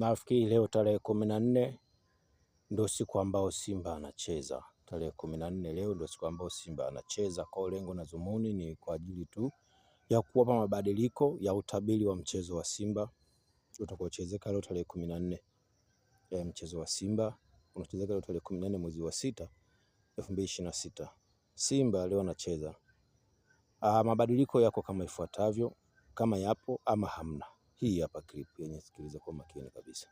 Nafikiri leo tarehe 14 ndio siku ambao Simba anacheza. Tarehe 14 leo ndio siku ambao Simba anacheza. Kwa lengo na dhumuni ni kwa ajili tu ya kuwapa mabadiliko ya utabiri wa mchezo wa Simba utakaochezeka leo tarehe 14. Mchezo wa Simba unachezeka leo tarehe 14 mwezi wa 6 2026. Simba leo anacheza. Mabadiliko yako kama ifuatavyo, kama yapo ama hamna. Hii hapa clip yenye, sikiliza kwa makini kabisa.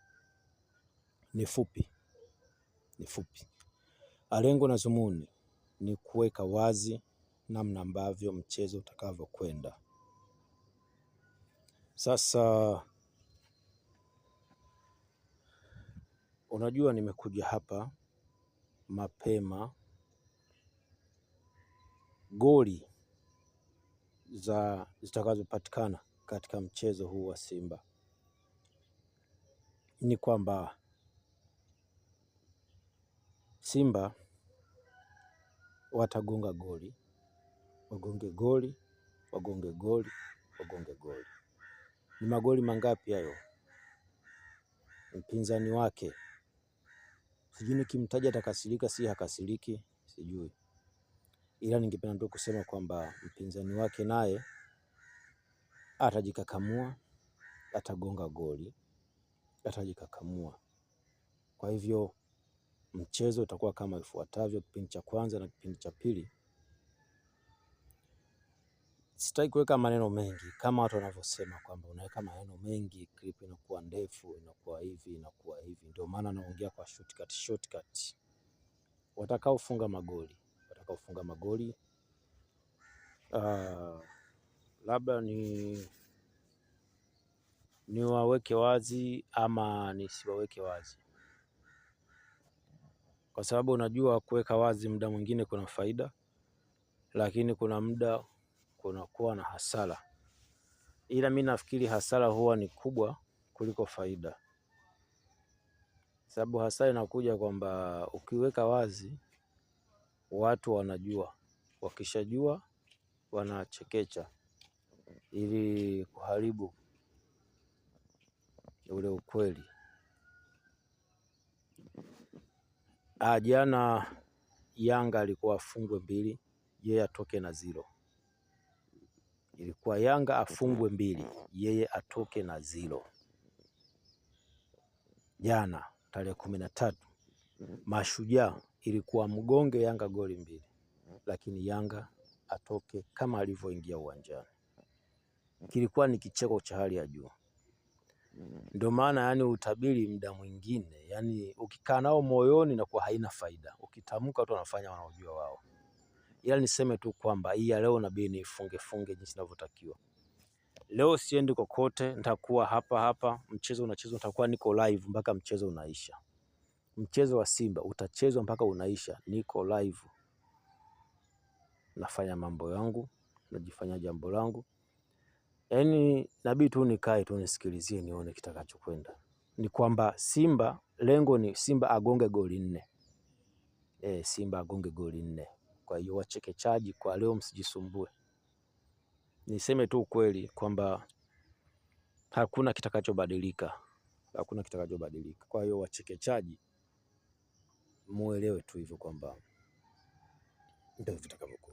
Ni fupi. Lengo na dhumuni ni kuweka wazi namna ambavyo mchezo utakavyokwenda. Sasa unajua, nimekuja hapa mapema, goli zitakazopatikana katika mchezo huu wa Simba ni kwamba Simba watagonga goli, wagonge goli. Ni magoli mangapi hayo? Mpinzani wake sijui nikimtaja atakasirika, si hakasiriki, sijui, ila ningependa tu kusema kwamba mpinzani wake naye atajikakamua, atagonga goli, atajikakamua. Kwa hivyo mchezo utakuwa kama ifuatavyo: kipindi cha kwanza na kipindi cha pili. Sitaki kuweka maneno mengi kama watu wanavyosema kwamba unaweka maneno mengi clip inakuwa ndefu, inakuwa hivi. Ndio maana naongea kwa shortcut. Watakaofunga magoli labda ni waweke wazi ama nisiwaweke wazi, kwa sababu unajua kuweka wazi muda mwingine kuna faida, lakini kuna muda kunakuwa na hasara. Ila mimi nafikiri hasara huwa ni kubwa kuliko faida, sababu hasara inakuja kwamba ukiweka wazi watu wanajua, wakishajua wanachekecha ili kuharibu ule ukweli. Jana Yanga alikuwa afungwe 2, yeye atoke na 0. Ilikuwa Yanga afungwe 2, yeye atoke na 0. Jana tarehe 13 Mashujaa ilikuwa mgonge Yanga goli 2, lakini Yanga atoke kama alivyoingia uwanjani. Kilikuwa ni kicheko cha hali ya juu. Ndio maana utabiri muda mwingine ukikaa nao moyoni na kwa haina faida, ukitamka tu wanafanya wanaojua wao. Ila niseme tu kwamba hii ya leo nabii ni funge jinsi ninavyotakiwa. Leo siendi kokote, nitakuwa hapa. Mchezo unachezwa, nitakuwa niko live mpaka mchezo unaisha. Mchezo wa Simba utachezwa mpaka unaisha, niko live. Nafanya mambo yangu, najifanya jambo langu. Nabii tu nikae tu nisikilizie nione kitakachokwenda. Ni kwamba Simba, lengo ni Simba agonge goli 4. Simba agonge goli 4. Kwa hiyo wachekechaji kwa leo msijisumbue. Niseme tu ukweli kwamba hakuna kitakachobadilika. Kwa hiyo wachekechaji muelewe tu hivyo kwamba ndio vitakavyokuwa.